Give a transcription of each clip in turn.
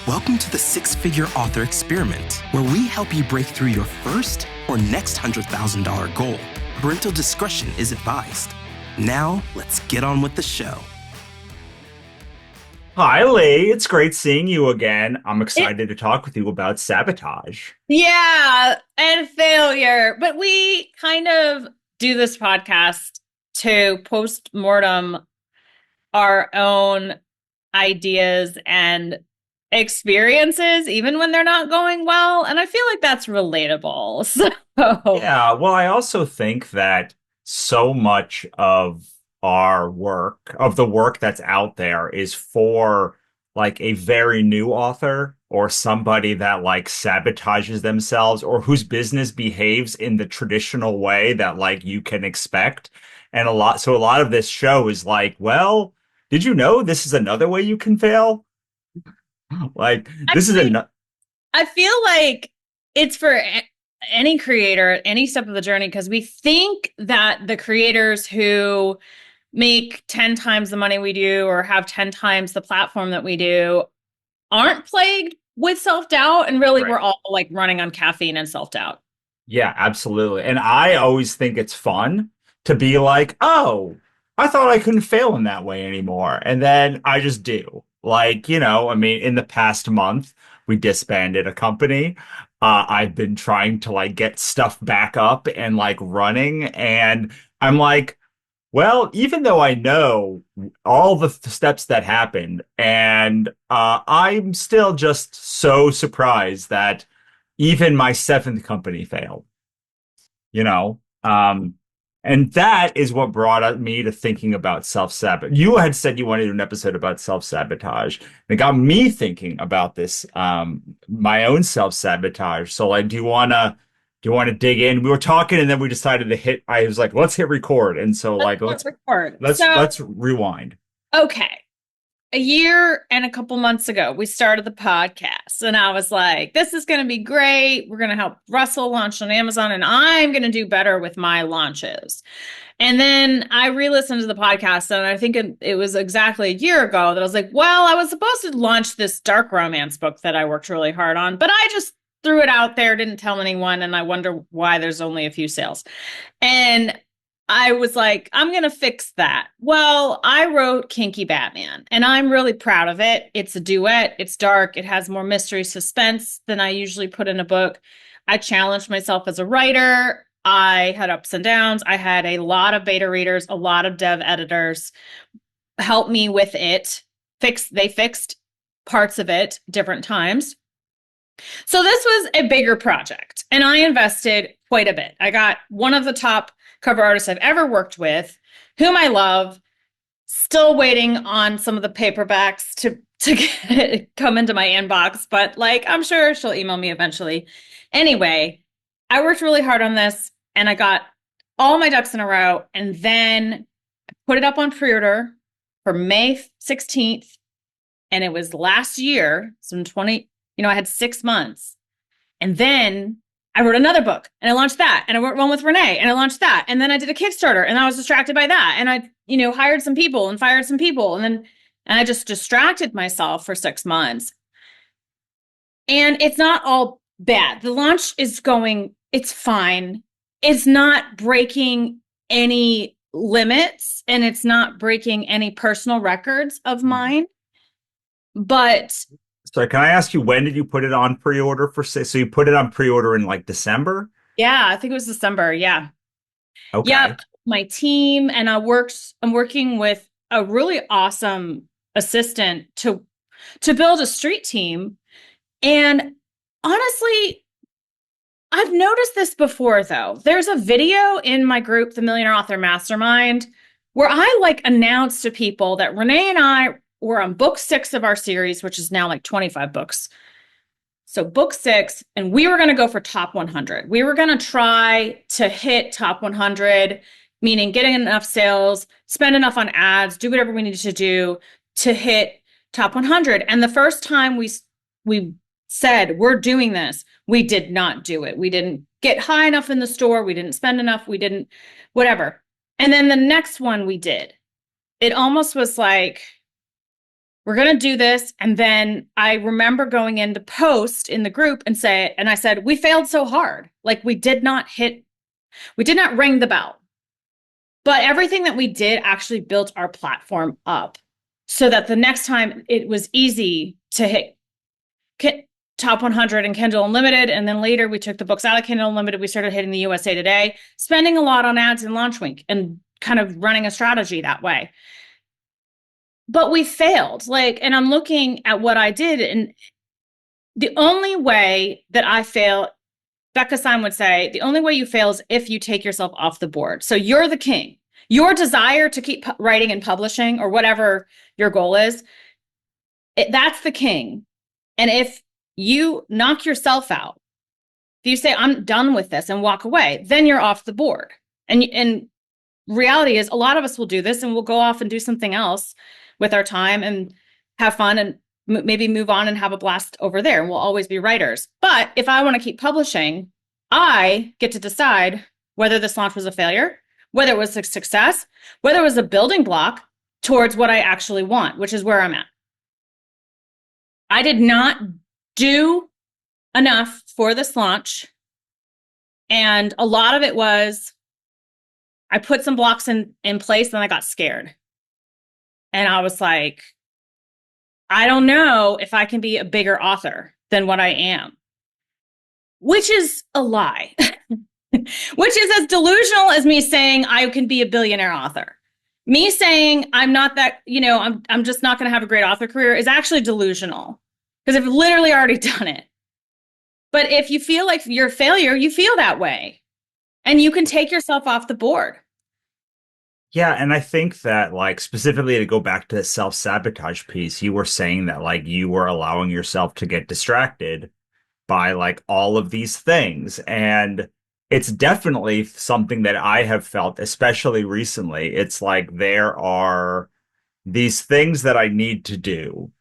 Welcome to the Six-Figure Author Experiment, where we help you break through your first or next $100,000 goal. Parental discretion is advised. Now, let's get on with the show. Hi, Lee. It's great seeing you again. I'm It, excited to talk with you about sabotage. yeah, and failure. But we kind of do this podcast to post-mortem our own ideas and experiences, even when they're not going well. And I feel like that's relatable. So, Yeah, well, I also think that so much of our work, of the work that's out there, is for like a very new author or somebody that like sabotages themselves or whose business behaves in the traditional way that like you can expect. And so a lot of this show is like, well, did you know this is another way you can fail? Like, this is actually, a, I feel like it's for any creator at any step of the journey because we think that the creators who make 10 times the money we do or have 10 times the platform that we do aren't plagued with self-doubt. And really, right. we're all like running on caffeine and self-doubt. Yeah, absolutely. And I always think it's fun to be like, oh, I thought I couldn't fail in that way anymore. And then I just do. Like, I mean, in the past month, we disbanded a company. I've been trying to like get stuff back up and like running. And I'm like, well, even though I know all the steps that happened, and I'm still just so surprised that even my seventh company failed, you know? And that is what brought me to thinking about self-sabotage. You had said you wanted to do an episode about self-sabotage. It got me thinking about this, my own self-sabotage. So like, do you want to dig in? We were talking and then we decided to I was like, let's hit record. And so like, Let's record. let's, So, let's rewind. okay. A year and a couple months ago, we started the podcast, and I was like, this is going to be great. We're going to help Russell launch on Amazon, and I'm going to do better with my launches. And then I re-listened to the podcast, and I think it was exactly a year ago that I was like, well, I was supposed to launch this dark romance book that I worked really hard on, but I just threw it out there, didn't tell anyone, and I wonder why there's only a few sales. And I was like, I'm going to fix that. Well, I wrote Kinky Batman, and I'm really proud of it. It's a duet. It's dark. It has more mystery suspense than I usually put in a book. I challenged myself as a writer. I had ups and downs. I had a lot of beta readers, a lot of dev editors help me with it. They fixed parts of it different times. So this was a bigger project, and I invested quite a bit. I got one of the top cover artists I've ever worked with, whom I love, still waiting on some of the paperbacks to come into my inbox, but like I'm sure she'll email me eventually. Anyway, I worked really hard on this, and I got all my ducks in a row, and then I put it up on pre-order for May 16th, and it was last year, so in 20, I had 6 months. And then I wrote another book and I launched that. And I wrote one with Renee and I launched that. And then I did a Kickstarter and I was distracted by that. And I, hired some people and fired some people. And I just distracted myself for 6 months. And it's not all bad. The launch is going, it's fine. It's not breaking any limits and it's not breaking any personal records of mine. But So can I ask you, when did you put it on pre-order so you put it on pre-order in like December? yeah, I think it was December. Yeah. Okay. Yep. My team and I'm working with a really awesome assistant to build a street team. And honestly, I've noticed this before though. There's a video in my group, the Millionaire Author Mastermind, where I like announce to people that Renee and I were on book 6 of our series, which is now like 25 books. So book 6, and we were going to go for top 100. We were going to try to hit top 100, meaning getting enough sales, spend enough on ads, do whatever we needed to do to hit top 100. And the first time we said, we're doing this, we did not do it. We didn't get high enough in the store. We didn't spend enough. We didn't, whatever. And then the next one we did. It almost was like, we're going to do this. And then I remember going in to post in the group and I said, we failed so hard. Like we did not ring the bell. But everything that we did actually built our platform up so that the next time it was easy to hit top 100 and Kindle Unlimited. And then later we took the books out of Kindle Unlimited. We started hitting the USA Today, spending a lot on ads in launch week and kind of running a strategy that way. But we failed. And I'm looking at what I did. And the only way that I fail, Becca Syme would say, the only way you fail is if you take yourself off the board. So you're the king. Your desire to keep writing and publishing or whatever your goal is, that's the king. And if you knock yourself out, if you say, I'm done with this and walk away, then you're off the board. And reality is a lot of us will do this and we'll go off and do something else with our time and have fun and maybe move on and have a blast over there. And we'll always be writers. But if I want to keep publishing, I get to decide whether this launch was a failure, whether it was a success, whether it was a building block towards what I actually want, which is where I'm at. I did not do enough for this launch. And a lot of it was I put some blocks in place and I got scared. And I was like, I don't know if I can be a bigger author than what I am, which is a lie, which is as delusional as me saying I can be a billionaire author. Me saying I'm not that, I'm just not going to have a great author career is actually delusional because I've literally already done it. But if you feel like you're a failure, you feel that way and you can take yourself off the board. Yeah, and I think that, specifically to go back to the self-sabotage piece, you were saying that, you were allowing yourself to get distracted by, all of these things. And it's definitely something that I have felt, especially recently. It's there are these things that I need to do.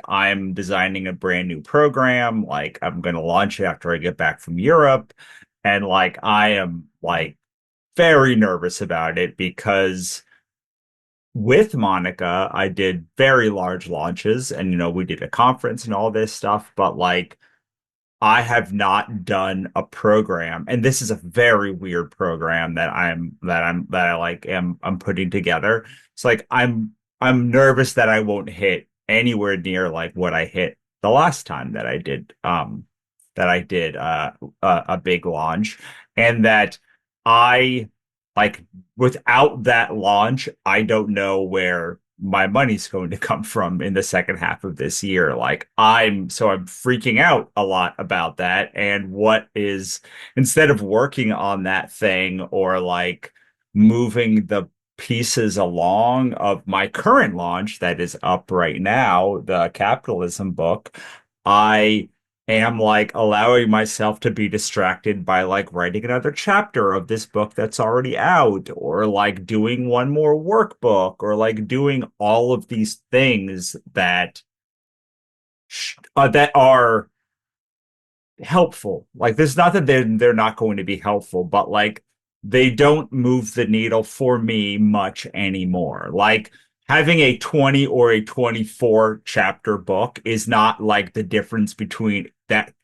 I'm designing a brand new program. I'm going to launch it after I get back from Europe. And, I am, very nervous about it because with Monica, I did very large launches and, we did a conference and all this stuff, but I have not done a program. And this is a very weird program that I'm putting together. It's I'm nervous that I won't hit anywhere near what I hit the last time that I did a big launch, and that I without that launch, I don't know where my money's going to come from in the second half of this year. I'm freaking out a lot about that. And instead of working on that thing or moving the pieces along of my current launch that is up right now, the capitalism book, I am allowing myself to be distracted by writing another chapter of this book that's already out, or doing one more workbook, or doing all of these things that that are helpful. There's not that they're not going to be helpful, but they don't move the needle for me much anymore. Having a 20 or a 24 chapter book is not the difference between that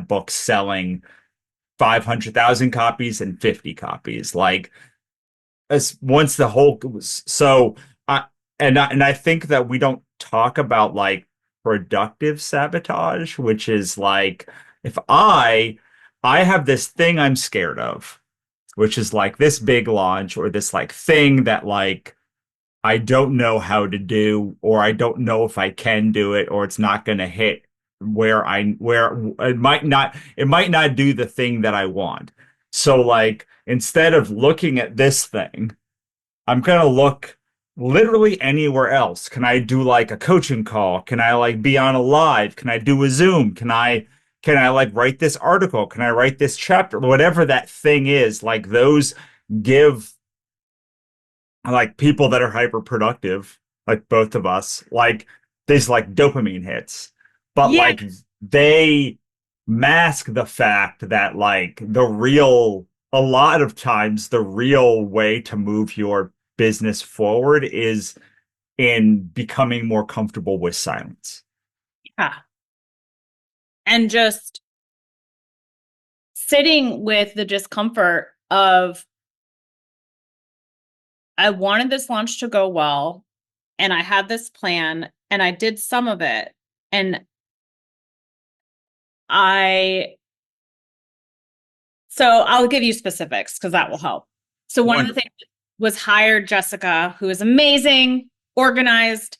book selling 500,000 copies and 50 copies. Once the whole I think that we don't talk about productive sabotage, which is if I have this thing I'm scared of, which is this big launch or this thing that I don't know how to do, or I don't know if I can do it, or it's not going to hit where it might not do the thing that I want. So instead of looking at this thing, I'm going to look literally anywhere else. Can I do a coaching call? Can I be on a live? Can I do a Zoom? Can I write this article? Can I write this chapter? Whatever that thing is, those give people that are hyper productive, both of us, these dopamine hits, but Yeah. they mask the fact that a lot of times the real way to move your business forward is in becoming more comfortable with silence. Yeah. And just sitting with the discomfort of, I wanted this launch to go well, and I had this plan, and I did some of it. And so I'll give you specifics because that will help. So one of the things was hired Jessica, who is amazing, organized,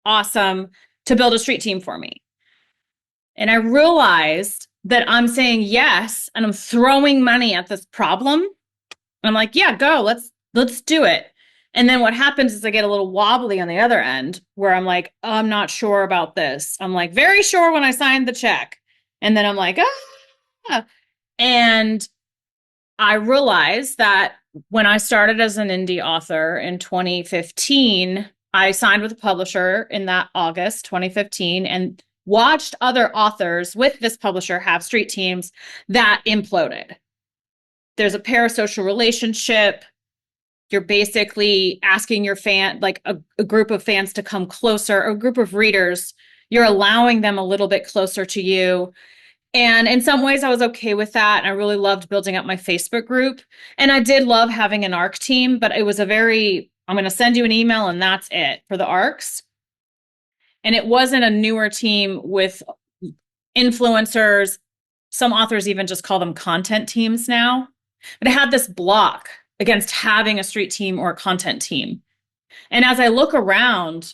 awesome, to build a street team for me. And I realized that I'm saying yes, and I'm throwing money at this problem. I'm like, yeah, go, let's do it. And then what happens is I get a little wobbly on the other end where I'm like, oh, I'm not sure about this. I'm like, very sure when I signed the check. And then I'm like, ah. And I realized that when I started as an indie author in 2015, I signed with a publisher in that August 2015 and watched other authors with this publisher have street teams that imploded. There's a parasocial relationship. You're basically asking your fan, like a group of fans to come closer, or a group of readers. You're allowing them a little bit closer to you. And in some ways, I was okay with that. And I really loved building up my Facebook group. And I did love having an ARC team, but it was I'm going to send you an email and that's it for the ARCs. And it wasn't a newer team with influencers. Some authors even just call them content teams now. But I had this block against having a street team or a content team. And as I look around,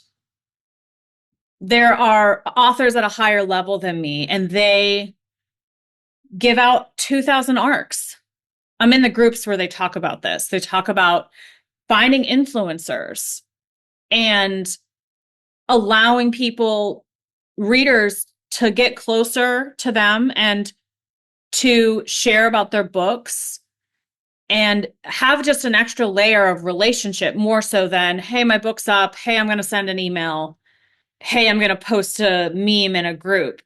there are authors at a higher level than me, and they give out 2,000 ARCs. I'm in the groups where they talk about this. They talk about finding influencers and allowing readers, to get closer to them and to share about their books and have just an extra layer of relationship, more so than, hey, my book's up. Hey, I'm going to send an email. Hey, I'm going to post a meme in a group.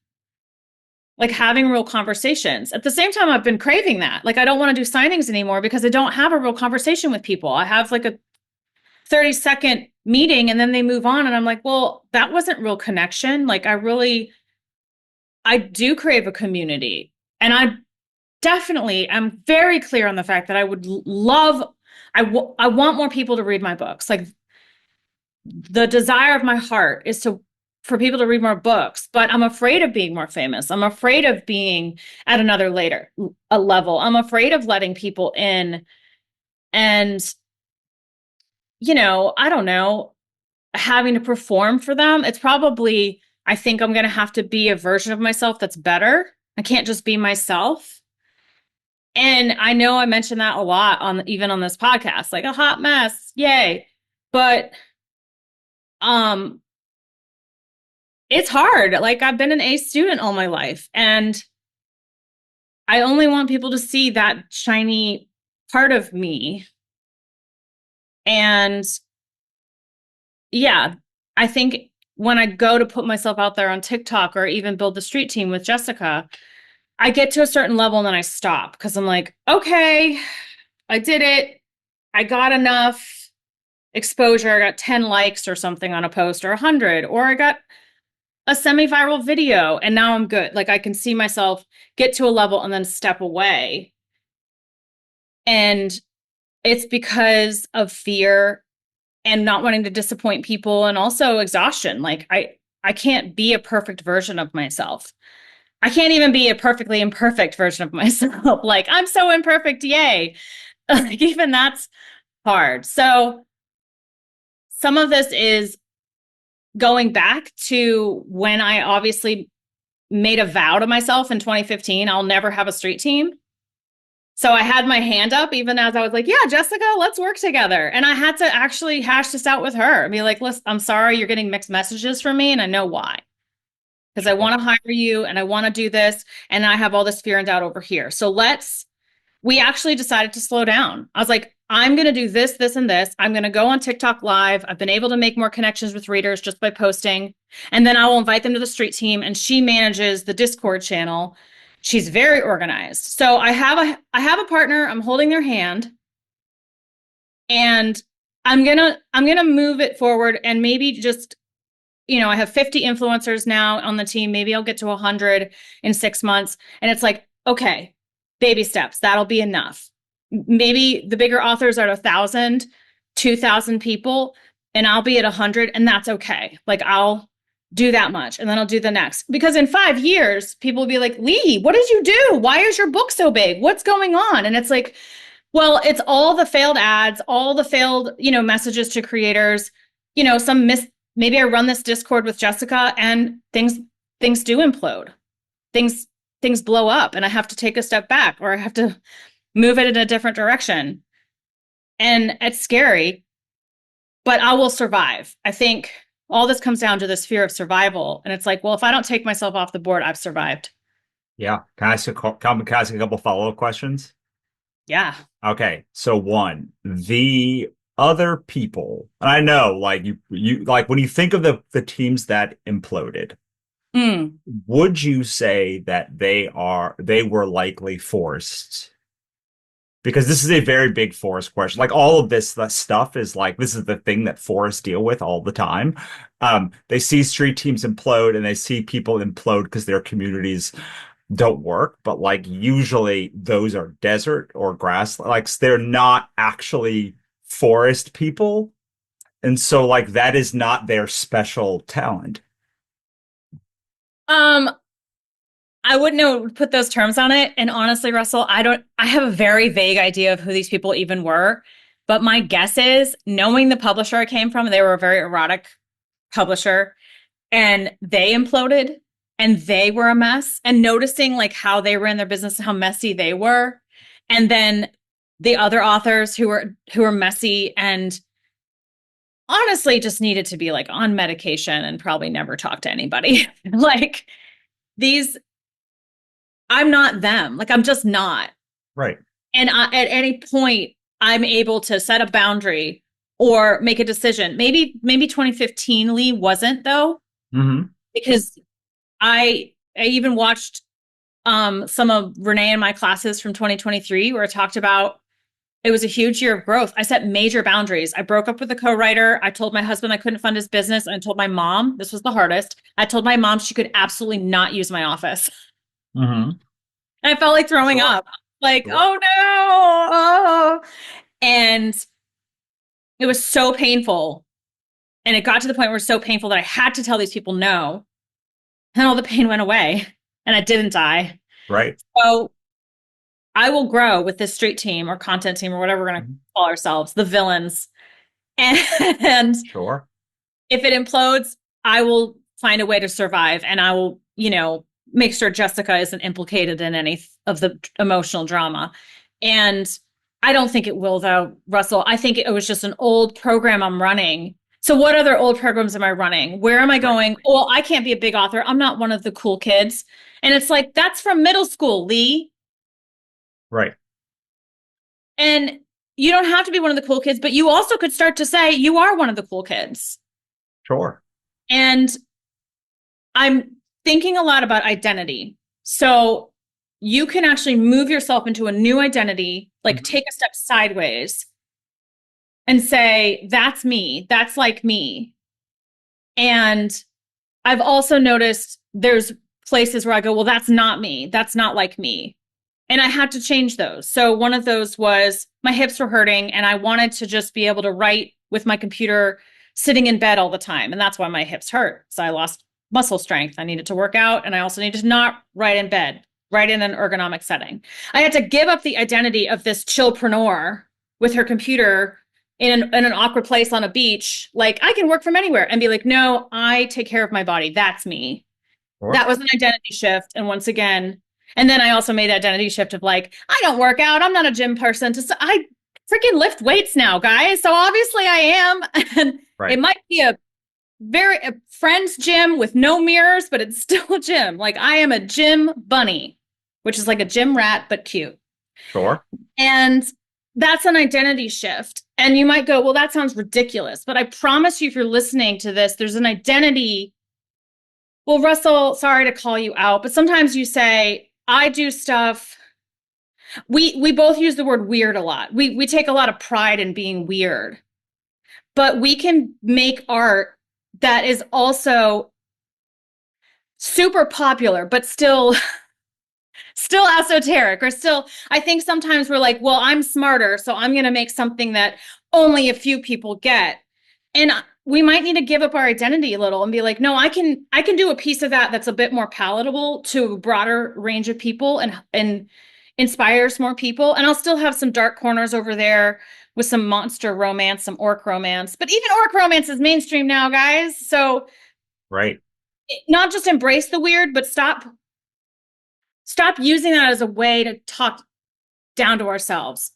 Like having real conversations. At the same time, I've been craving that. Like, I don't want to do signings anymore because I don't have a real conversation with people. I have like a 30-second meeting and then they move on. And I'm like, well, that wasn't real connection. Like, I do crave a community. And I'm very clear on the fact that I would I want more people to read my books. Like, the desire of my heart is for people to read more books, but I'm afraid of being more famous. I'm afraid of being at a level. I'm afraid of letting people in. And, I don't know, having to perform for them. I think I'm going to have to be a version of myself that's better. I can't just be myself. And I know I mentioned that a lot even on this podcast, like a hot mess. Yay. But, it's hard. Like, I've been an A student all my life, and I only want people to see that shiny part of me. And yeah, I think when I go to put myself out there on TikTok or even build the street team with Jessica, I get to a certain level and then I stop because I'm like, okay, I did it. I got enough exposure. I got 10 likes or something on a post, or 100, or I got a semi-viral video, and now I'm good. Like, I can see myself get to a level and then step away. And it's because of fear and not wanting to disappoint people, and also exhaustion. Like, I can't be a perfect version of myself. I can't even be a perfectly imperfect version of myself. Like, I'm so imperfect, yay. Like, even that's hard. So some of this is going back to when I obviously made a vow to myself in 2015, I'll never have a street team. So I had my hand up even as I was like, yeah, Jessica, let's work together. And I had to actually hash this out with her and be like, listen, I'm sorry you're getting mixed messages from me, and I know why. Because I want to hire you and I want to do this, and I have all this fear and doubt over here. So we actually decided to slow down. I was like, I'm going to do this, this, and this. I'm going to go on TikTok live. I've been able to make more connections with readers just by posting. And then I will invite them to the street team, and she manages the Discord channel. She's very organized. So I have a partner. I'm holding their hand. And I'm gonna move it forward and maybe just, I have 50 influencers now on the team. Maybe I'll get to 100 in 6 months. And it's like, okay, baby steps. That'll be enough. Maybe the bigger authors are 1,000, 2,000 people, and I'll be at 100, and that's okay. Like I'll do that much, and then I'll do the next. Because in 5 years, people will be like, Lee, what did you do? Why is your book so big? What's going on? And it's like, well, it's all the failed ads, all the failed, messages to creators, some maybe I run this Discord with Jessica and things do implode. Things blow up and I have to take a step back or I have to move it in a different direction. And it's scary, but I will survive. I think all this comes down to this fear of survival. And it's like, well, if I don't take myself off the board, I've survived. Yeah. Can I ask a couple follow-up questions? Yeah. Okay. So one, the other people, and I know like you like when you think of the teams that imploded, would you say that they were likely forced? Because this is a very big forest question. Like all of this stuff is like, this is the thing that forests deal with all the time. They see street teams implode and they see people implode because their communities don't work. But like usually those are desert or grass. Like they're not actually forest people. And so like that is not their special talent. I wouldn't know put those terms on it. And honestly, Russell, I have a very vague idea of who these people even were. But my guess is, knowing the publisher I came from, they were a very erotic publisher and they imploded and they were a mess, and noticing like how they ran their business and how messy they were. And then the other authors who were messy and honestly just needed to be like on medication and probably never talk to anybody. Like I'm not them. Like I'm just not. Right. And at any point, I'm able to set a boundary or make a decision. Maybe 2015 Lee wasn't though, because I even watched some of Renee in my classes from 2023 where it talked about it was a huge year of growth. I set major boundaries. I broke up with a co-writer. I told my husband I couldn't fund his business. And I told my mom, this was the hardest. I told my mom she could absolutely not use my office. And I felt like throwing up. Like, oh no. Oh. And it was so painful. And it got to the point where it was so painful that I had to tell these people no. And all the pain went away. And I didn't die. Right. So I will grow with this street team or content team or whatever we're going to call ourselves, the villains. And sure, if it implodes, I will find a way to survive, and I will, make sure Jessica isn't implicated in any of the emotional drama. And I don't think it will, though, Russell. I think it was just an old program I'm running. So what other old programs am I running? Where am I going? Right. Well, I can't be a big author. I'm not one of the cool kids. And it's like, that's from middle school, Lee. Right. And you don't have to be one of the cool kids, but you also could start to say you are one of the cool kids. Sure. And I'm thinking a lot about identity. So you can actually move yourself into a new identity, like take a step sideways and say, that's me. That's like me. And I've also noticed there's places where I go, well, that's not me. That's not like me. And I had to change those. So one of those was my hips were hurting and I wanted to just be able to write with my computer sitting in bed all the time. And that's why my hips hurt. So I lost muscle strength. I needed to work out. And I also needed to not write in bed, write in an ergonomic setting. I had to give up the identity of this chillpreneur with her computer in an awkward place on a beach. Like, I can work from anywhere, and be like, no, I take care of my body. That's me. Sure. That was an identity shift. And once again, and then I also made the identity shift of like, I don't work out. I'm not a gym person. I freaking lift weights now, guys. So obviously I am. And right. It might be a friend's gym with no mirrors, but it's still a gym. Like, I am a gym bunny, which is like a gym rat, but cute. Sure. And that's an identity shift. And you might go, well, that sounds ridiculous. But I promise you, if you're listening to this, there's an identity. Well, Russell, sorry to call you out, but sometimes you say, I do stuff. We both use the word weird a lot. We take a lot of pride in being weird. but we can make art that is also super popular, but still esoteric, or still, I think sometimes we're like, well, I'm smarter, so I'm going to make something that only a few people get. And we might need to give up our identity a little and be like, no, I can do a piece of that that's a bit more palatable to a broader range of people and inspires more people. And I'll still have some dark corners over there with some monster romance, some orc romance. But even orc romance is mainstream now, guys. So Right. not just embrace the weird, but stop using that as a way to talk down to ourselves.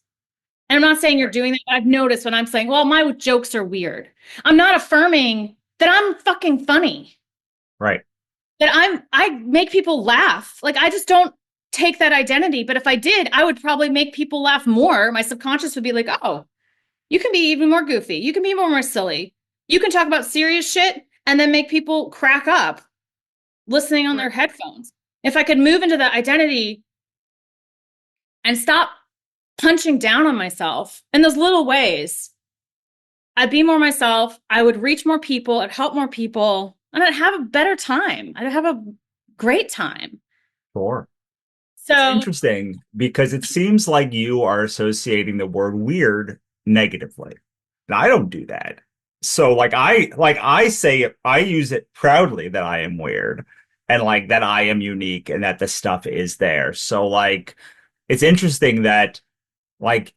And I'm not saying you're doing that. I've noticed when I'm saying, well, my jokes are weird, I'm not affirming that I'm fucking funny. Right. That I make people laugh. Like, I just don't take that identity. But if I did, I would probably make people laugh more. My subconscious would be like, oh, you can be even more goofy. You can be more silly. You can talk about serious shit and then make people crack up listening on their headphones. If I could move into that identity and stop punching down on myself in those little ways, I'd be more myself. I would reach more people. I'd help more people. And I'd have a better time. I'd have a great time. Sure. It's So interesting because it seems like you are associating the word weird negatively. And I don't do that. So I say it, I use it proudly that I am weird and like that I am unique and that the stuff is there. So like it's interesting that like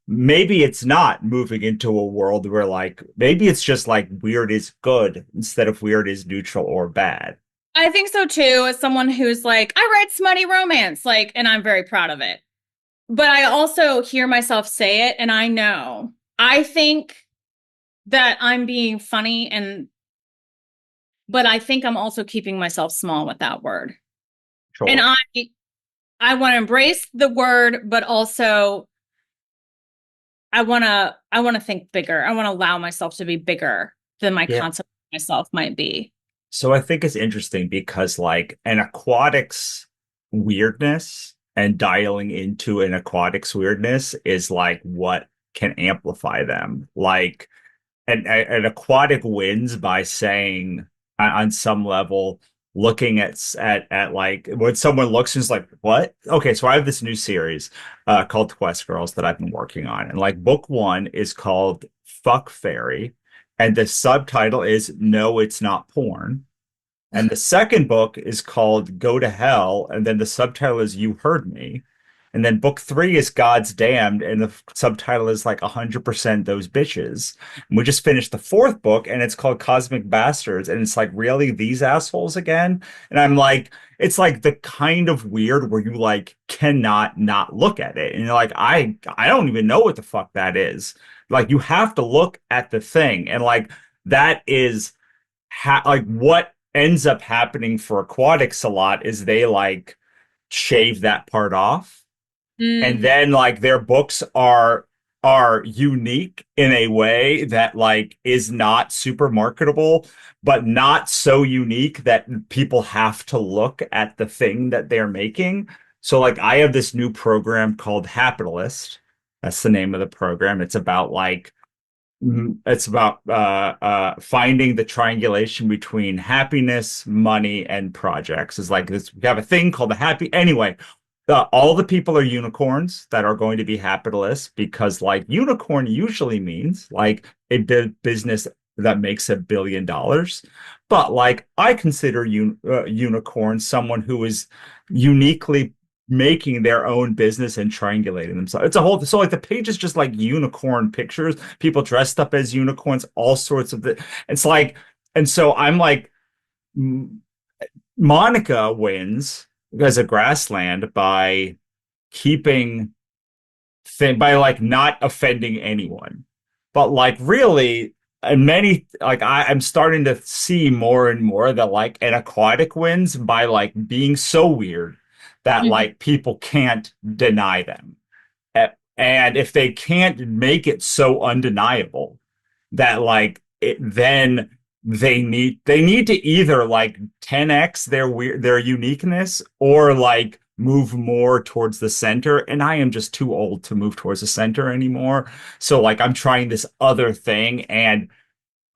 maybe it's not moving into a world where like maybe it's just like weird is good instead of weird is neutral or bad. I think so too, as someone who's like, I write smutty romance, like, and I'm very proud of it. But I also hear myself say it, and I know. I think that I'm being funny, but I think I'm also keeping myself small with that word. And Sure. I want to embrace the word, but also I want to think bigger. I want to allow myself to be bigger than my Yeah. concept of myself might be. So I think it's interesting because like an aquatics weirdness and dialing into an aquatics weirdness is like what can amplify them. Like an aquatic wins by saying on some level, looking at like when someone looks and is like, what? Okay, so I have this new series called Quest Girls that I've been working on. And like book one is called Fuck Fairy, and the subtitle is No, It's Not Porn. And the second book is called Go to Hell, and then the subtitle is You Heard Me. And then book three is God's Damned, and the subtitle is like 100% Those Bitches. And we just finished the fourth book, and it's called Cosmic Bastards. And it's like, really, these assholes again? And I'm like, it's like the kind of weird where you like cannot not look at it. And you're like, I don't even know what the fuck that is. Like, you have to look at the thing. And like, that is like what ends up happening for aquatics a lot is they like shave that part off and Mm. then like their books are unique in a way that like is not super marketable but not so unique that people have to look at the thing that they're making. So like I have this new program called Hapitalist. That's the name of the program. It's about finding the triangulation between happiness, money, and projects. It's like this. We have a thing called the happy. Anyway, all the people are unicorns that are going to be capitalists because, like, unicorn usually means like a business that makes $1 billion. But like, I consider unicorn someone who is uniquely making their own business and triangulating themselves. It's a whole so like the page is just like unicorn pictures, people dressed up as unicorns, all sorts of the it's like and so I'm like Monica wins as a grassland by keeping by like not offending anyone. But like really and many like I'm starting to see more and more that like an aquatic wins by like being so weird that Mhm. like people can't deny them. And if they can't make it so undeniable that like then they need to either like 10x their uniqueness or like move more towards the center, and I am just too old to move towards the center anymore. So like I'm trying this other thing, and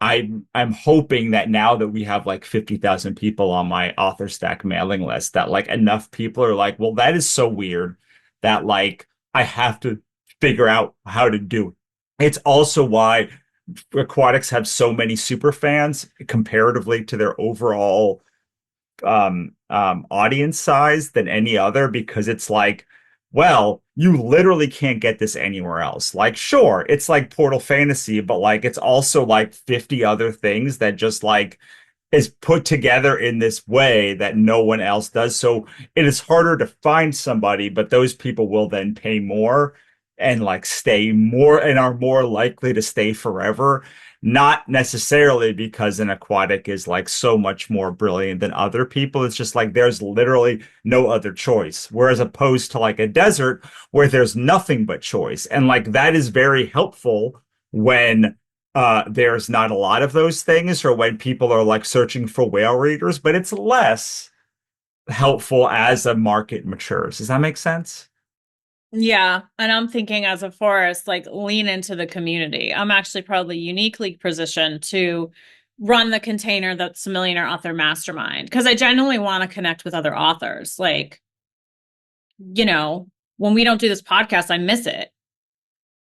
I'm hoping that now that we have like 50,000 people on my author stack mailing list, that like enough people are like, well, that is so weird that like I have to figure out how to do it. It's also why aquatics have so many super fans comparatively to their overall audience size than any other, because it's like, well, you literally can't get this anywhere else. Like, sure, it's like Portal Fantasy, but like it's also like 50 other things that just like is put together in this way that no one else does. So it is harder to find somebody, but those people will then pay more and like stay more and are more likely to stay forever. Not necessarily because an aquatic is like so much more brilliant than other people. It's just like there's literally no other choice. Whereas opposed to like a desert where there's nothing but choice. And like that is very helpful when there's not a lot of those things, or when people are like searching for whale readers, but it's less helpful as a market matures. Does that make sense? Yeah. And I'm thinking as a forest, like lean into the community. I'm actually probably uniquely positioned to run the container that's a Millionaire Author Mastermind, because I genuinely want to connect with other authors. Like, when we don't do this podcast, I miss it.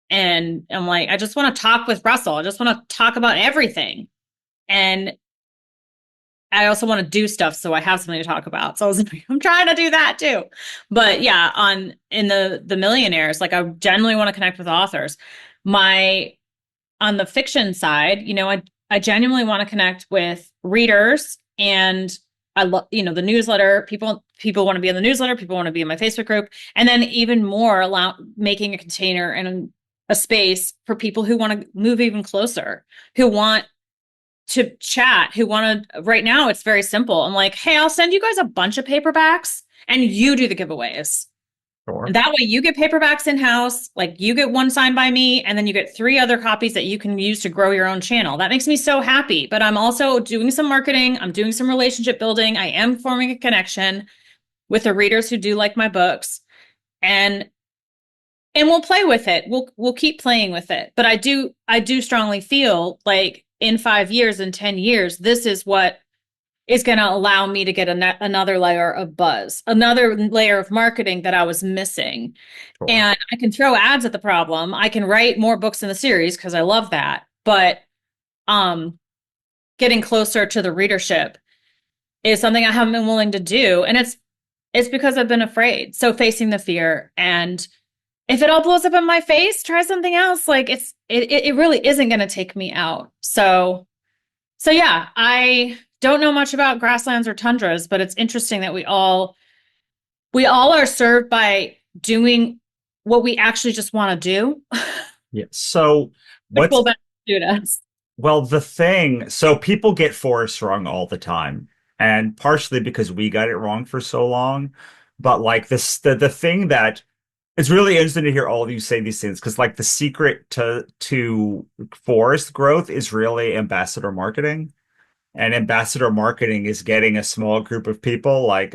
And I'm like, I just want to talk with Russell. I just want to talk about everything. And I also want to do stuff so I have something to talk about. So I'm trying to do that too. But yeah, in the millionaires, like I generally want to connect with authors. On the fiction side, I genuinely want to connect with readers, and I love, the newsletter. People want to be in the newsletter, people want to be in my Facebook group, and then even more making a container and a space for people who want to move even closer, who want to chat, right now it's very simple. I'm like, hey, I'll send you guys a bunch of paperbacks and you do the giveaways. Sure. And that way you get paperbacks in-house, like you get one signed by me, and then you get 3 other copies that you can use to grow your own channel. That makes me so happy. But I'm also doing some marketing. I'm doing some relationship building. I am forming a connection with the readers who do like my books. And we'll play with it. We'll keep playing with it. But I do strongly feel like in 5 years and 10 years, this is what is going to allow me to get another layer of buzz, another layer of marketing that I was missing. Sure. And I can throw ads at the problem. I can write more books in the series because I love that. But getting closer to the readership is something I haven't been willing to do. And it's because I've been afraid. So facing the fear, and if it all blows up in my face, try something else. Like it really isn't going to take me out. So yeah, I don't know much about grasslands or tundras, but it's interesting that we all are served by doing what we actually just want to do. Yeah. So Which what's will benefit us. well, so people get forests wrong all the time, and partially because we got it wrong for so long. But like the thing that it's really interesting to hear all of you say these things, because like the secret to forest growth is really ambassador marketing. And ambassador marketing is getting a small group of people like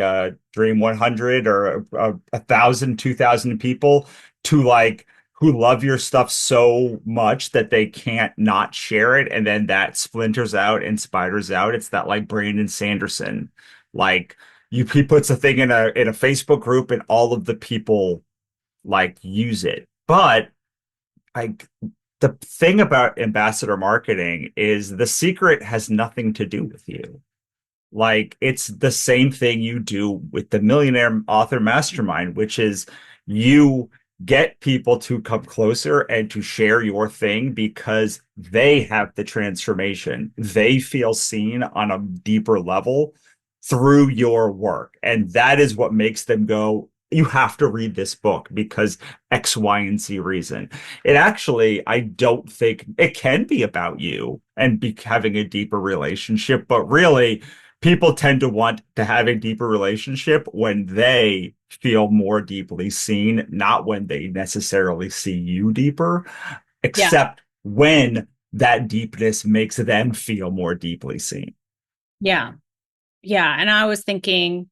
Dream 100 or 1,000, 2,000 people to like who love your stuff so much that they can't not share it. And then that splinters out and spiders out. It's that like Brandon Sanderson, like he puts a thing in a Facebook group and all of the people like use it. But like the thing about ambassador marketing is the secret has nothing to do with you. Like it's the same thing you do with the Millionaire Author Mastermind, which is you get people to come closer and to share your thing because they have the transformation. They feel seen on a deeper level through your work. And that is what makes them go, you have to read this book because X, Y, and Z reason. It actually, I don't think it can be about you and having a deeper relationship, but really, people tend to want to have a deeper relationship when they feel more deeply seen, not when they necessarily see you deeper, except when that deepness makes them feel more deeply seen. Yeah. Yeah. And I was thinking,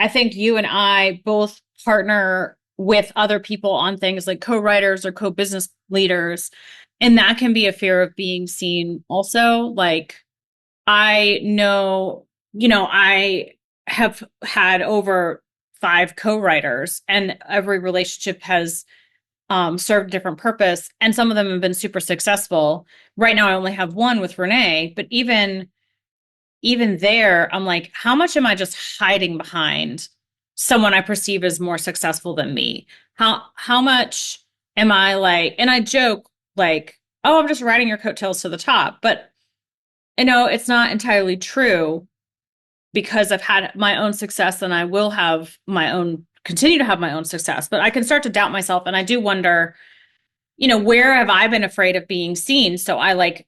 I think you and I both partner with other people on things like co-writers or co-business leaders. And that can be a fear of being seen also. Like I know, I have had over 5 co-writers and every relationship has served a different purpose. And some of them have been super successful. Right now I only have one with Renee, but even there, I'm like, how much am I just hiding behind someone I perceive as more successful than me? How much am I like, and I joke like, oh, I'm just riding your coattails to the top. But it's not entirely true because I've had my own success and I will have continue to have my own success. But I can start to doubt myself. And I do wonder, where have I been afraid of being seen? So I like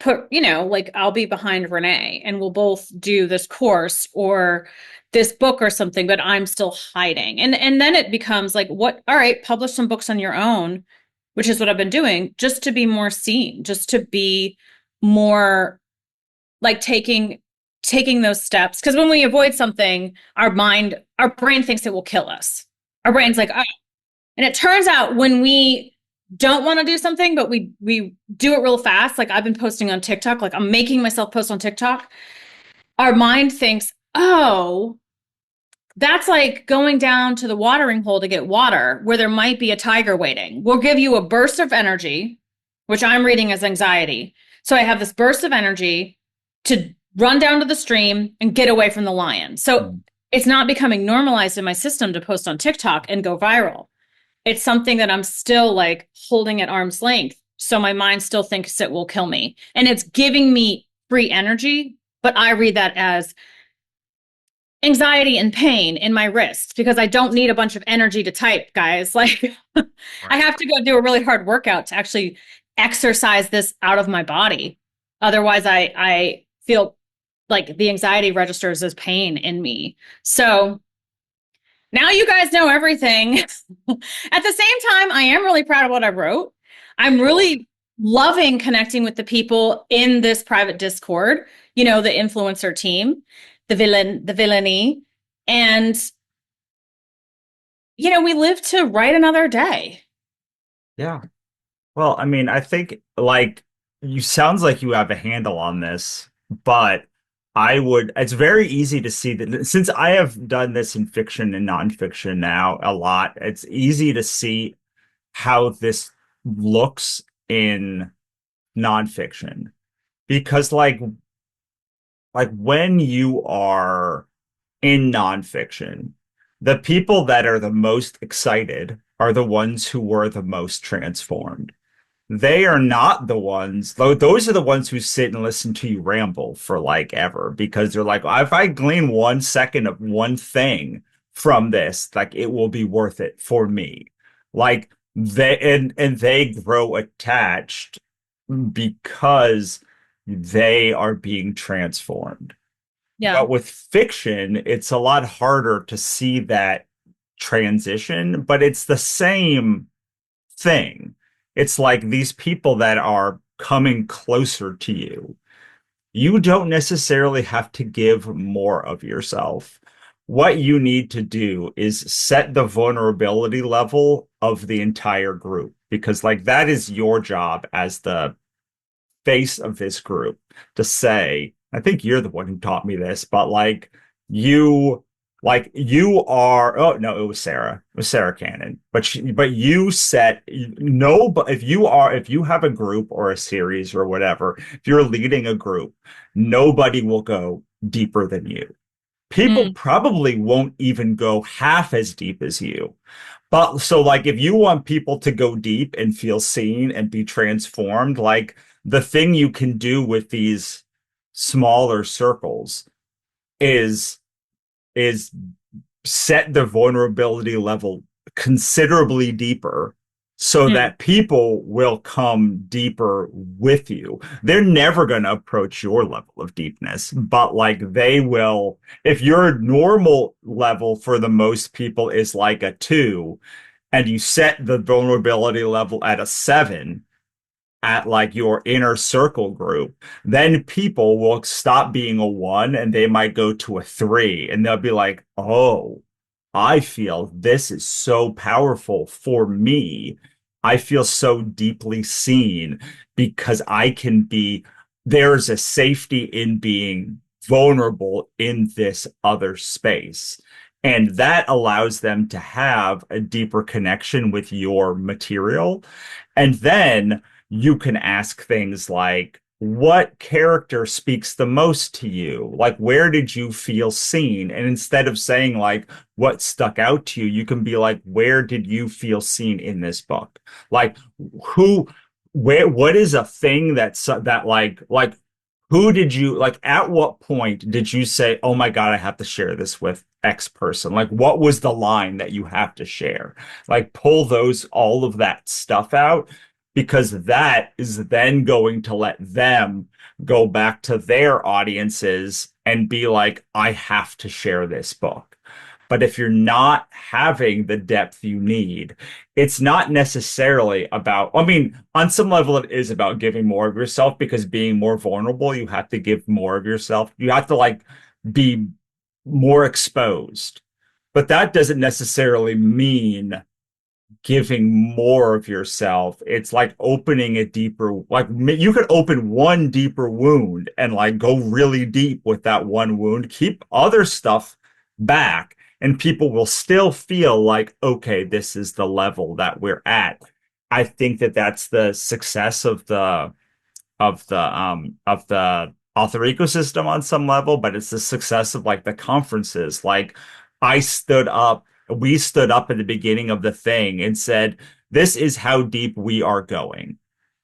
like I'll be behind Renee and we'll both do this course or this book or something, but I'm still hiding. And then it becomes like, all right, publish some books on your own, which is what I've been doing, just to be more seen, just to be more like taking those steps. Because when we avoid something, our brain thinks it will kill us. Our brain's like, oh. And it turns out when we don't want to do something, but we do it real fast. Like I've been posting on TikTok, like I'm making myself post on TikTok. Our mind thinks, oh, that's like going down to the watering hole to get water where there might be a tiger waiting. We'll give you a burst of energy, which I'm reading as anxiety. So I have this burst of energy to run down to the stream and get away from the lion. So it's not becoming normalized in my system to post on TikTok and go viral. It's something that I'm still like holding at arm's length. So my mind still thinks it will kill me. And it's giving me free energy, but I read that as anxiety and pain in my wrists because I don't need a bunch of energy to type, guys. Like I have to go do a really hard workout to actually exercise this out of my body. Otherwise, I feel like the anxiety registers as pain in me. So now you guys know everything. At the same time, I am really proud of what I wrote. I'm really loving connecting with the people in this private Discord, the influencer team, the villainy. And, we live to write another day. Yeah. Well, I mean, I think like you sounds like you have a handle on this, but it's very easy to see that since I have done this in fiction and nonfiction now a lot, it's easy to see how this looks in nonfiction. Because like when you are in nonfiction, the people that are the most excited are the ones who were the most transformed. They are not the ones, though those are the ones who sit and listen to you ramble for like ever because they're like, if I glean 1 second of one thing from this, like it will be worth it for me. Like they grow attached because they are being transformed. Yeah. But with fiction, it's a lot harder to see that transition, but it's the same thing. It's like these people that are coming closer to you. You don't necessarily have to give more of yourself. What you need to do is set the vulnerability level of the entire group because like that is your job as the face of this group to say, I think you're the one who taught me this, but you are, oh no, it was Sarah Cannon, but you set no, but if you have a group or a series or whatever, if you're leading a group, nobody will go deeper than you. People probably won't even go half as deep as you. But so like if you want people to go deep and feel seen and be transformed, like the thing you can do with these smaller circles is set the vulnerability level considerably deeper so that people will come deeper with you. They're never going to approach your level of deepness, but like they will, if your normal level for the most people is like a 2 and you set the vulnerability level at a 7, at like your inner circle group, then people will stop being a one and they might go to a three and they'll be like, oh, I feel this is so powerful for me. I feel so deeply seen because there's a safety in being vulnerable in this other space. And that allows them to have a deeper connection with your material. And then you can ask things like, what character speaks the most to you? Like, where did you feel seen? And instead of saying, like, what stuck out to you, you can be like, where did you feel seen in this book? Like, who, what is a thing that who did you, like, at what point did you say, oh my God, I have to share this with X person? Like, what was the line that you have to share? Like, pull all of that stuff out because that is then going to let them go back to their audiences and be like, I have to share this book. But if you're not having the depth you need, it's not necessarily about, I mean, on some level, it is about giving more of yourself because being more vulnerable, you have to give more of yourself. You have to like be more exposed. But that doesn't necessarily mean giving more of yourself. It's like opening a deeper, like you could open one deeper wound and like go really deep with that one wound, keep other stuff back, and people will still feel like, okay, this is the level that we're at. I think that that's the success of the author ecosystem on some level, but it's the success of like the conferences. Like we stood up at the beginning of the thing and said, this is how deep we are going.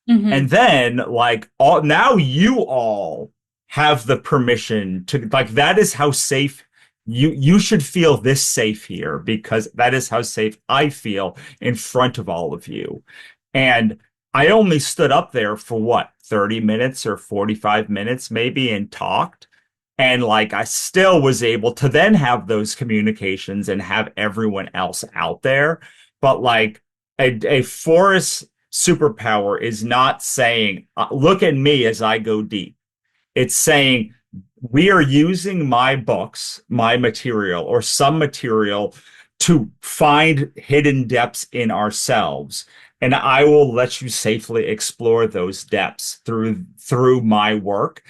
Mm-hmm. And then like all now you all have the permission to like that is how safe you should feel this safe here because that is how safe I feel in front of all of you. And I only stood up there for what, 30 minutes or 45 minutes maybe and talked. And like I still was able to then have those communications and have everyone else out there. But like a forest superpower is not saying, look at me as I go deep. It's saying, we are using my books, my material, or some material to find hidden depths in ourselves. And I will let you safely explore those depths through my work.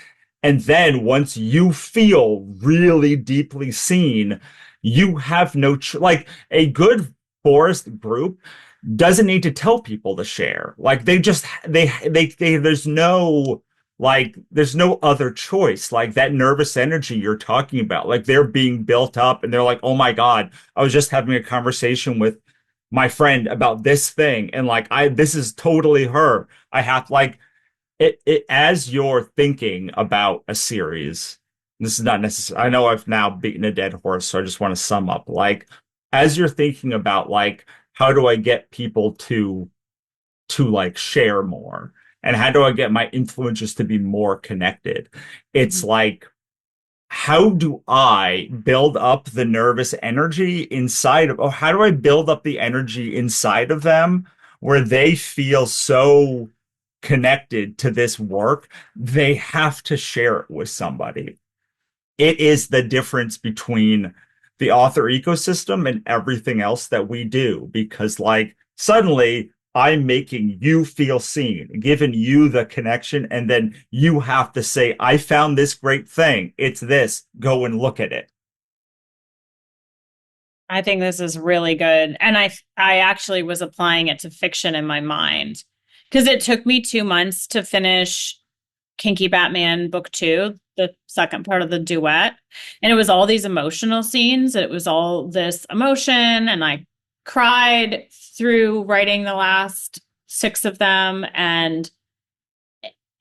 And then once you feel really deeply seen, you have like a good forest group doesn't need to tell people to share. Like there's no other choice. Like that nervous energy you're talking about, like they're being built up and they're like, oh my God, I was just having a conversation with my friend about this thing. And like, this is totally her. I have like it as you're thinking about a series. This is not necessary. I know I've now beaten a dead horse, so I just want to sum up. Like, as you're thinking about like, how do I get people to like share more? And how do I get my influencers to be more connected? It's like, how do I build up the nervous energy or how do I build up the energy inside of them where they feel so connected to this work, they have to share it with somebody. It is the difference between the author ecosystem and everything else that we do because like suddenly I'm making you feel seen, giving you the connection, and then you have to say, I found this great thing. It's this. Go and look at it. I think this is really good. And I actually was applying it to fiction in my mind because it took me 2 months to finish Kinky Batman book 2, the second part of the duet. And it was all these emotional scenes. It was all this emotion. And I cried through writing the last 6 of them. And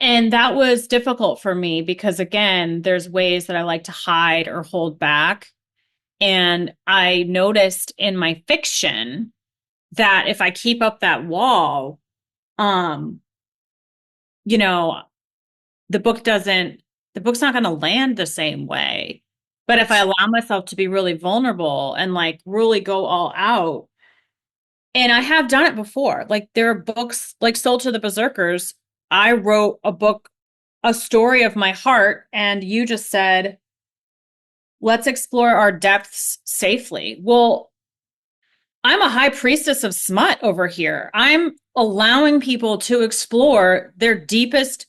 that was difficult for me because again, there's ways that I like to hide or hold back. And I noticed in my fiction that if I keep up that wall, um, you know, the book's not going to land the same way. But if I allow myself to be really vulnerable and like really go all out, and I have done it before, like there are books like Soul to the Berserkers. I wrote a book, a story of my heart, and you just said, let's explore our depths safely. Well, I'm a high priestess of smut over here. I'm allowing people to explore their deepest,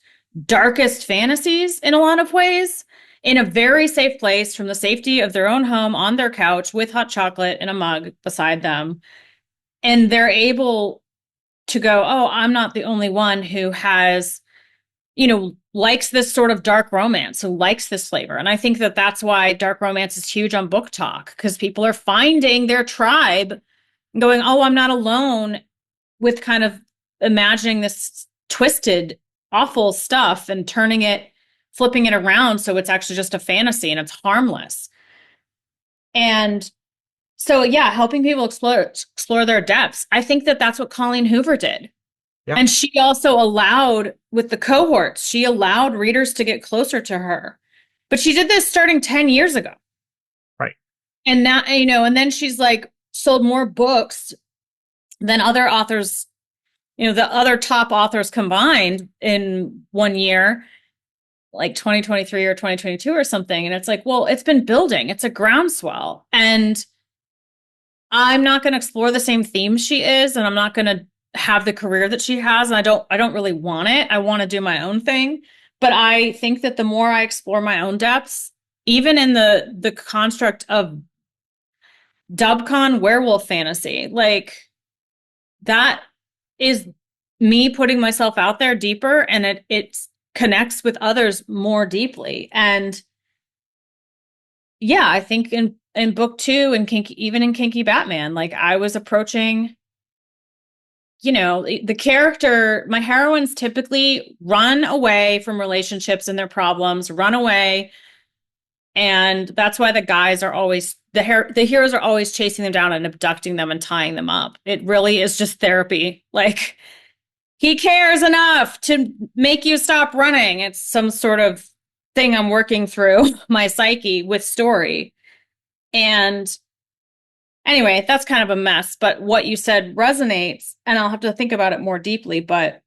darkest fantasies in a lot of ways in a very safe place from the safety of their own home on their couch with hot chocolate in a mug beside them. And they're able to go, oh, I'm not the only one who has, likes this sort of dark romance, who likes this flavor. And I think that that's why dark romance is huge on Book Talk, because people are finding their tribe going, oh, I'm not alone with kind of imagining this twisted, awful stuff and flipping it around so it's actually just a fantasy and it's harmless. And so, yeah, helping people explore their depths. I think that that's what Colleen Hoover did. Yeah. And she also allowed, with the cohorts, she allowed readers to get closer to her. But she did this starting 10 years ago. Right. And now, and then she's like sold more books than other authors, the other top authors combined in 1 year, like 2023 or 2022 or something. And it's like, well, it's been building. It's a groundswell. And I'm not going to explore the same themes she is, and I'm not going to have the career that she has. And I don't really want it. I want to do my own thing. But I think that the more I explore my own depths, even in the construct of Dubcon werewolf fantasy, like that is me putting myself out there deeper, and it connects with others more deeply. And yeah, I think in book 2 and even in Kinky Batman, like I was approaching, the character, my heroines typically run away from relationships and their problems, run away. And that's why the guys are always, the heroes are always chasing them down and abducting them and tying them up. It really is just therapy. Like, he cares enough to make you stop running. It's some sort of thing I'm working through my psyche with story. And anyway, that's kind of a mess, but what you said resonates, and I'll have to think about it more deeply. But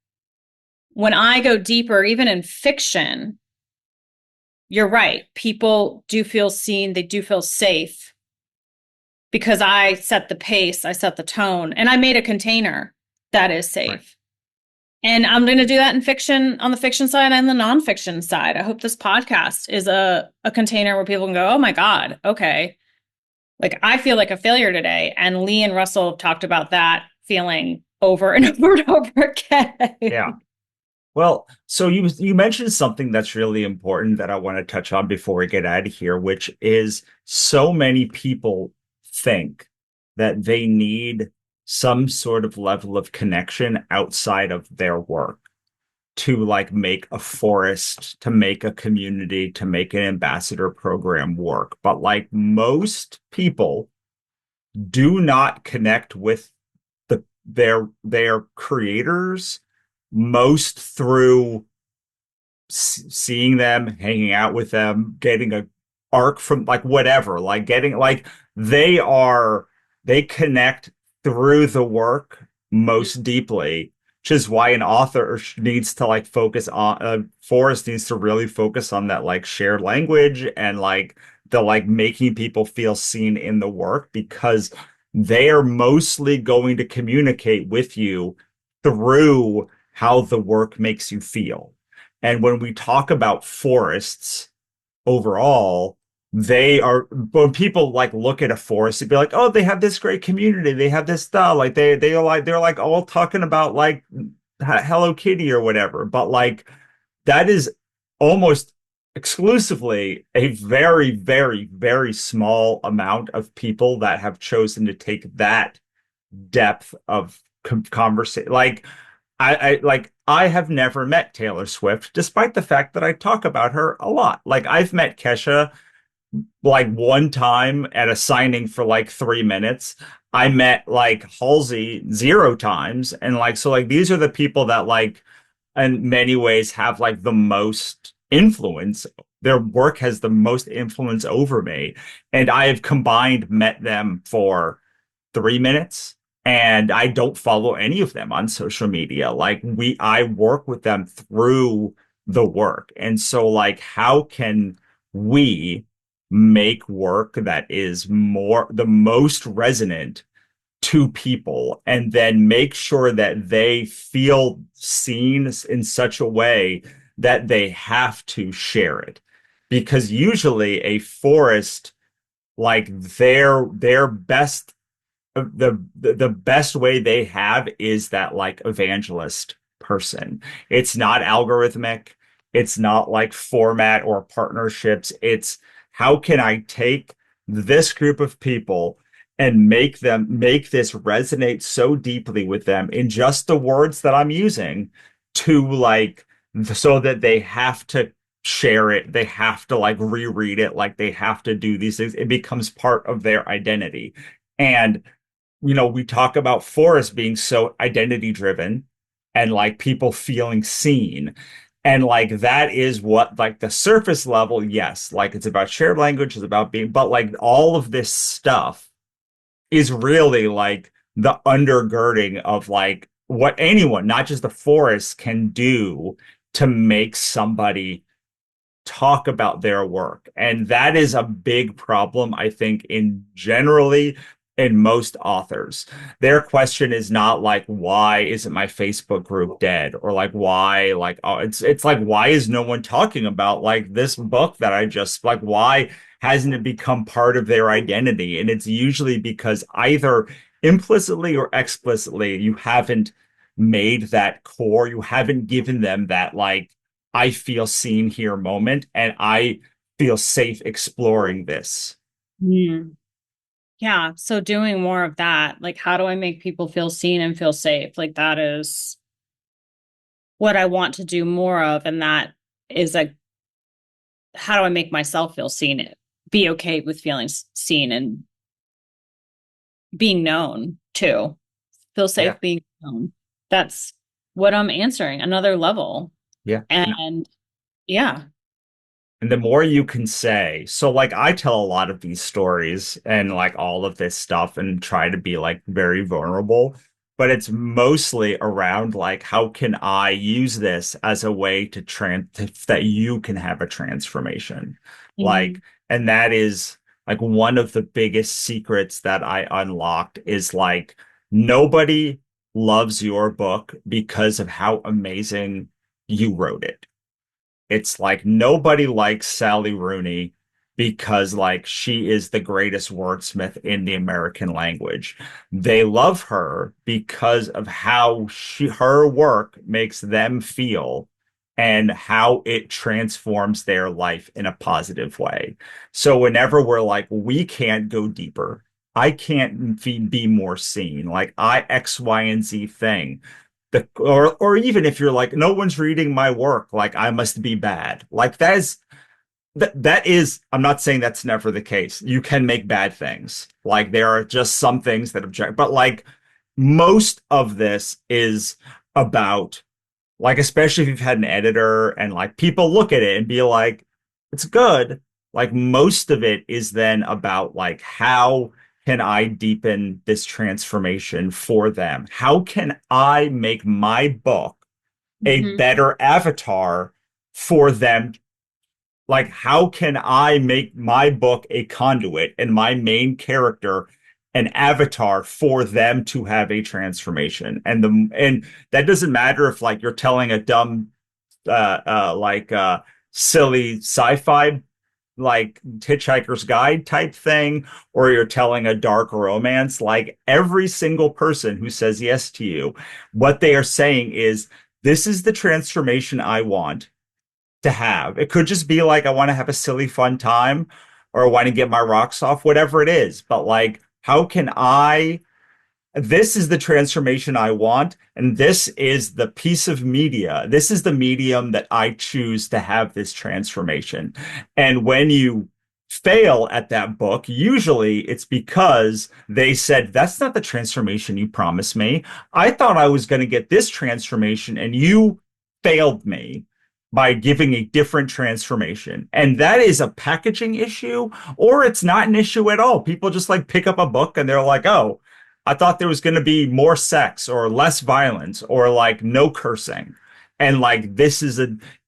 when I go deeper, even in fiction, you're right. People do feel seen. They do feel safe because I set the pace, I set the tone, and I made a container that is safe. Right. And I'm going to do that in fiction, on the fiction side and the nonfiction side. I hope this podcast is a container where people can go, oh my God, okay. Like, I feel like a failure today. And Lee and Russell talked about that feeling over and over and over again. Yeah. Well, so you mentioned something that's really important that I want to touch on before we get out of here, which is so many people think that they need some sort of level of connection outside of their work to like make a forest, to make a community, to make an ambassador program work. But like most people do not connect with their creators most through seeing them, hanging out with them, getting a arc from like whatever, like getting like they connect through the work most deeply, which is why an author needs to like focus on Forrest needs to really focus on that like shared language and like the like making people feel seen in the work, because they are mostly going to communicate with you through how the work makes you feel. And when we talk about forests overall, they are, when people like look at a forest, they'd be like, oh, they have this great community, they have this stuff, like they're like all talking about like Hello Kitty or whatever. But like that is almost exclusively a very, very, very small amount of people that have chosen to take that depth of conversation. Like I have never met Taylor Swift, despite the fact that I talk about her a lot. Like I've met Kesha like one time at a signing for like 3 minutes. I met like Halsey 0 times. And like, so like these are the people that like in many ways have like the most influence. Their work has the most influence over me. And I have combined met them for 3 minutes And I don't follow any of them on social media. Like I work with them through the work. And so like, how can we make work that is the most resonant to people and then make sure that they feel seen in such a way that they have to share it? Because usually a forest, like their best the best way they have is that like evangelist person. It's not algorithmic. It's not like format or partnerships. It's how can I take this group of people and make this resonate so deeply with them in just the words that I'm using to like so that they have to share it. They have to like reread it. Like they have to do these things. It becomes part of their identity. And we talk about forests being so identity driven and like people feeling seen. And like that is what like the surface level, yes, like it's about shared language, it's about being, but like all of this stuff is really like the undergirding of like what anyone, not just the forest, can do to make somebody talk about their work. And that is a big problem, I think, in most authors. Their question is not like, why isn't my Facebook group dead? Or like, why, like, oh, it's like, why is no one talking about like this book that I just like, why hasn't it become part of their identity? And it's usually because either implicitly or explicitly, you haven't made that core, you haven't given them that like I feel seen here moment, and I feel safe exploring this. Mm. Yeah. So doing more of that, like, how do I make people feel seen and feel safe? Like, that is what I want to do more of. And that is like, how do I make myself feel seen? Be okay with feeling seen and being known too. Feel Yeah. safe being known. That's what I'm answering. Another level. Yeah. And yeah. And the more you can say, so like I tell a lot of these stories and like all of this stuff and try to be like very vulnerable, but it's mostly around like how can I use this as a way to that you can have a transformation. Mhm. Like, and that is like one of the biggest secrets that I unlocked is like nobody loves your book because of how amazing you wrote it. It's like nobody likes Sally Rooney because like she is the greatest wordsmith in the American language. They love her because of how her work makes them feel and how it transforms their life in a positive way. So whenever we're like, we can't go deeper, I can't be more seen, like I X, Y, and Z thing or even if you're like no one's reading my work like I must be bad like that is I'm not saying that's never the case. You can make bad things, like there are just some things that object, but like most of this is about like especially if you've had an editor and like people look at it and be like it's good, like most of it is then about like how can I deepen this transformation for them? How can I make my book a Mhm. better avatar for them? Like, how can I make my book a conduit and my main character an avatar for them to have a transformation? And that doesn't matter if like you're telling a dumb silly sci-fi like Hitchhiker's Guide type thing, or you're telling a dark romance, like every single person who says yes to you, what they are saying is, this is the transformation I want to have. It could just be like, I want to have a silly, fun time, or I want to get my rocks off, whatever it is. But like, how can I this is the transformation I want, and this is the piece of media. This is the medium that I choose to have this transformation. And when you fail at that book, usually it's because they said, that's not the transformation you promised me. I thought I was going to get this transformation, and you failed me by giving a different transformation. And that is a packaging issue, or it's not an issue at all. People just like pick up a book and they're like, oh, I thought there was going to be more sex or less violence or like no cursing. And like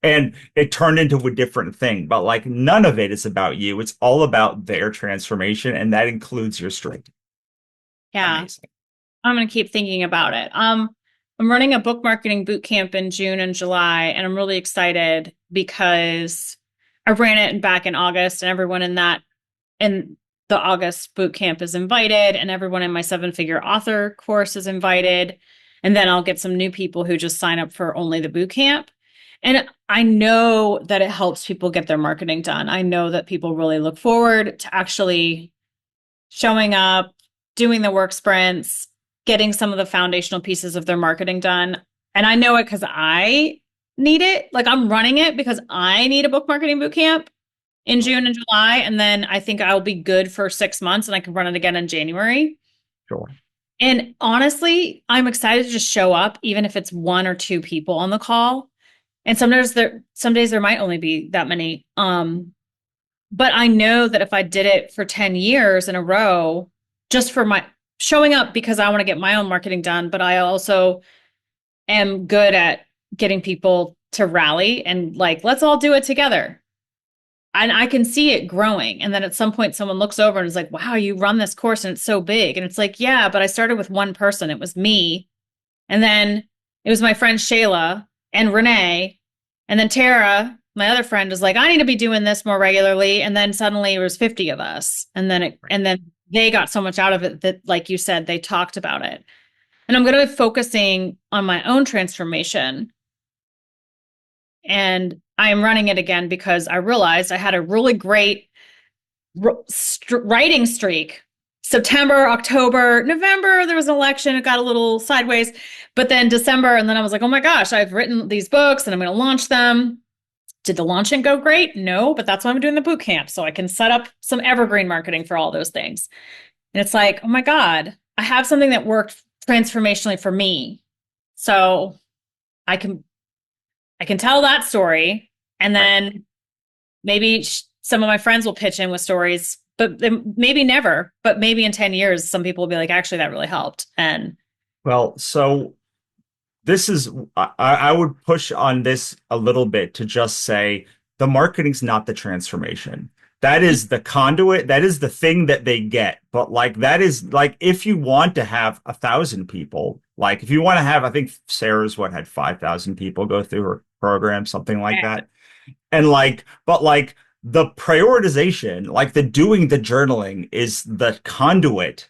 and it turned into a different thing, but like none of it is about you. It's all about their transformation, and that includes your strength. Yeah. Amazing. I'm going to keep thinking about it. I'm running a book marketing boot camp in June and July, and I'm really excited because I ran it back in August, and everyone in the August boot camp is invited, and everyone in my 7-figure author course is invited. And then I'll get some new people who just sign up for only the boot camp. And I know that it helps people get their marketing done. I know that people really look forward to actually showing up, doing the work sprints, getting some of the foundational pieces of their marketing done. And I know it because I need it. Like I'm running it because I need a book marketing boot camp in June and July. And then I think I'll be good for 6 months and I can run it again in January. Sure. And honestly, I'm excited to just show up, even if it's 1 or 2 people on the call. And some days there might only be that many. But I know that if I did it for 10 years in a row, just for my showing up because I want to get my own marketing done, but I also am good at getting people to rally and like, let's all do it together. And I can see it growing. And then at some point, someone looks over and is like, wow, you run this course and it's so big. And it's like, yeah, but I started with one person. It was me. And then it was my friend Shayla and Renee. And then Tara, my other friend, was like, I need to be doing this more regularly. And then suddenly it was 50 of us. And then they got so much out of it that, like you said, they talked about it. And I'm going to be focusing on my own transformation. And I am running it again because I realized I had a really great writing streak. September, October, November, there was an election. It got a little sideways. But then December, and then I was like, oh my gosh, I've written these books and I'm going to launch them. Did the launching go great? No, but that's why I'm doing the boot camp. So I can set up some evergreen marketing for all those things. And it's like, oh my God, I have something that worked transformationally for me. So I can tell that story. And then maybe some of my friends will pitch in with stories, but maybe never, but maybe in 10 years, some people will be like, actually, that really helped. And well, so this is, I would push on this a little bit to just say the marketing's not the transformation. That is the conduit. That is the thing that they get. But like, that is like, if you want to have 1,000 people, like if you want to have, I think Sarah's had 5,000 people go through her program, something like that. And like, but like the prioritization, like the doing the journaling is the conduit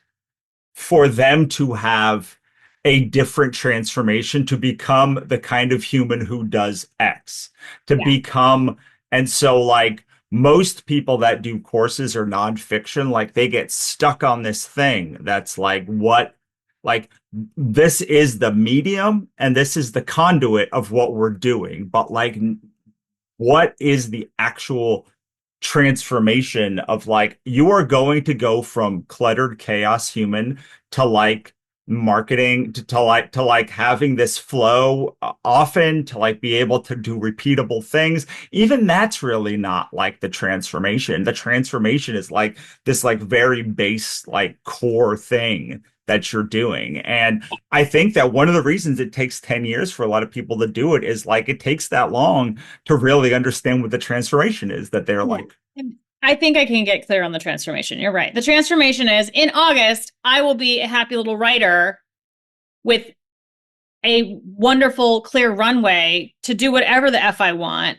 for them to have a different transformation, to become the kind of human who does X, to become. And so like most people that do courses or nonfiction, like they get stuck on this thing that's like, what, like this is the medium and this is the conduit of what we're doing. But like, what is the actual transformation of like, you are going to go from cluttered chaos human to like marketing to like having this flow often, to like be able to do repeatable things. Even that's really not like the transformation. The transformation is like this like very base like core thing that you're doing. And I think that one of the reasons it takes 10 years for a lot of people to do it is like it takes that long to really understand what the transformation is that they're like. I think I can get clear on the transformation. You're right. The transformation is in August, I will be a happy little writer with a wonderful, clear runway to do whatever the F I want,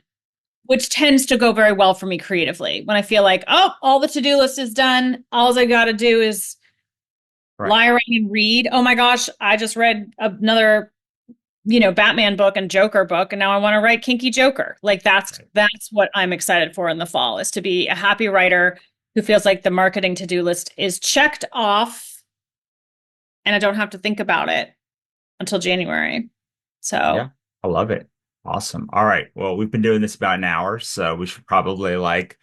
which tends to go very well for me creatively. When I feel like, oh, all the to-do list is done. All I got to do is lie around and read. Oh my gosh, I just read another Batman book and Joker book, and now I want to write Kinky Joker. Like that's what I'm excited for in the fall, is to be a happy writer who feels like the marketing to-do list is checked off and I don't have to think about it until January. So yeah, I love it. Awesome. All right. Well, we've been doing this about an hour, so we should probably like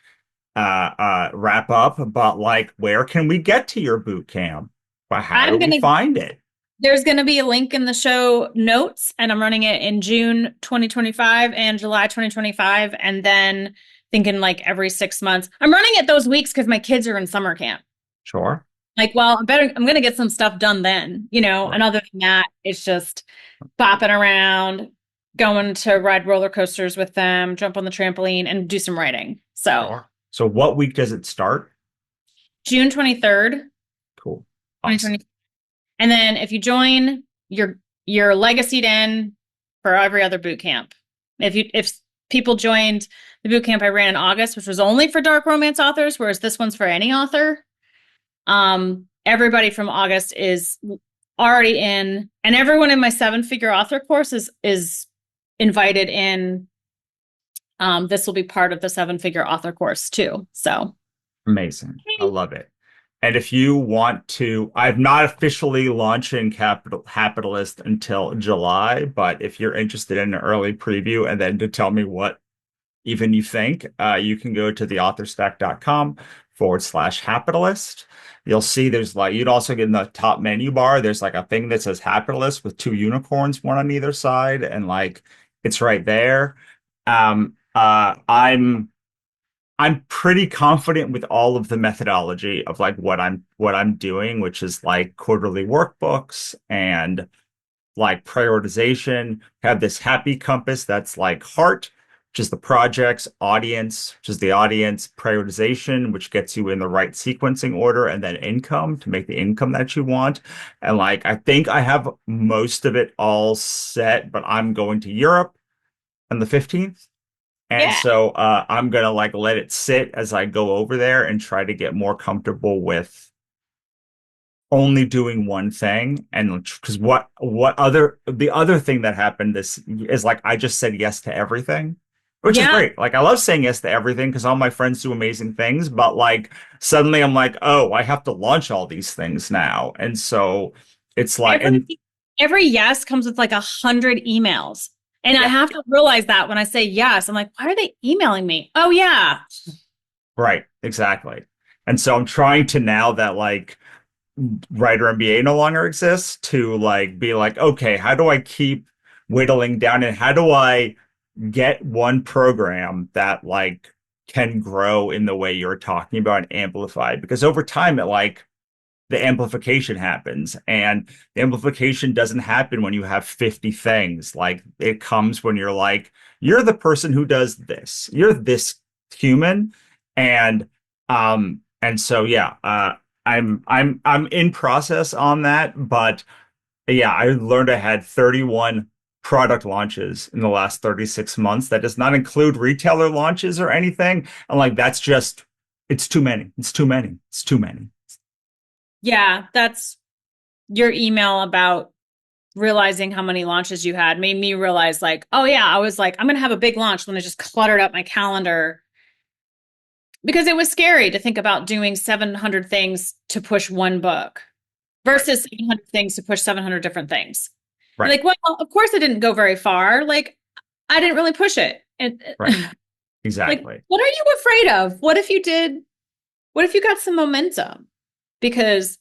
wrap up. But like, where can we get to your boot camp? How do we find it? There's going to be a link in the show notes, and I'm running it in June 2025 and July 2025. And then thinking like every 6 months, I'm running it those weeks because my kids are in summer camp. Sure. Like, well, I'm going to get some stuff done then, Right. and other than that, it's just bopping around, going to ride roller coasters with them, jump on the trampoline and do some writing. So Sure. So what week does it start? June 23rd, Cool. Awesome. 2020. And then if you join, you're legacied in for every other boot camp. If people joined the boot camp I ran in August, which was only for dark romance authors, whereas this one's for any author, everybody from August is already in, and everyone in my 7-figure author course is invited in. This will be part of the 7-figure author course too. So Amazing. I love it. And if you want to, I'm not officially launching Capitalist until July, but if you're interested in an early preview and then to tell me what even you think, you can go to theauthorstack.com/capitalist. You'll see there's like, you'd also get in the top menu bar, there's like a thing that says Capitalist with 2 unicorns, one on either side, and like it's right there. I'm pretty confident with all of the methodology of like what I'm doing, which is like quarterly workbooks and like prioritization. Have this happy compass that's like heart, which is the projects, audience, which is the audience, prioritization, which gets you in the right sequencing order, and then income to make the income that you want. And like I think I have most of it all set, but I'm going to Europe on the 15th. And yeah, so I'm gonna like let it sit as I go over there and try to get more comfortable with only doing one thing. And because the other thing that happened this is like I just said yes to everything, which is yeah. great. Like I love saying yes to everything because all my friends do amazing things, but like suddenly I'm like, oh, I have to launch all these things now. And so it's like, Every and every yes comes with like 100 emails. And I yeah, have to realize that when I say yes, I'm like, why are they emailing me? Oh yeah. right, exactly. And so I'm trying to now that like writer MBA no longer exists to like be like, okay, how do I keep whittling down and how do I get one program that like can grow in the way you're talking about and amplify? Because over time, it like the amplification happens and the amplification doesn't happen when you have 50 things. Like it comes when you're like, you're the person who does this. You're this human. And so yeah, I'm in process on that, but yeah, I learned I had 31 product launches in the last 36 months. That does not include retailer launches or anything. And like that's just it's too many. It's too many. It's too many. Yeah, that's your email about realizing how many launches you had made me realize like, oh yeah, I was like, I'm going to have a big launch. Then I just cluttered up my calendar because it was scary to think about doing 700 things to push one book Right. versus 700 things to push 700 different things. Right. Like, well, of course I didn't go very far. Like, I didn't really push it. And Right. like, Exactly. what are you afraid of? What if you did? What if you got some momentum? Because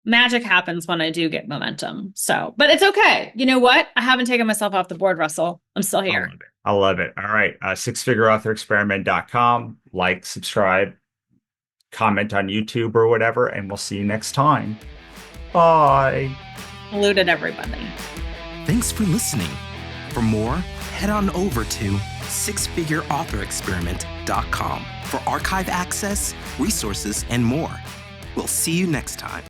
magic happens when I do get momentum. So, but it's okay. You know what? I haven't taken myself off the board, Russell. I'm still I love here. it. I love it. All right. Sixfigureauthorexperiment.com. Like, subscribe, comment on YouTube or whatever, and we'll see you next time. Bye. Saluted everybody. Thanks for listening. For more, head on over to sixfigureauthorexperiment.com for archive access, resources, and more. We'll see you next time.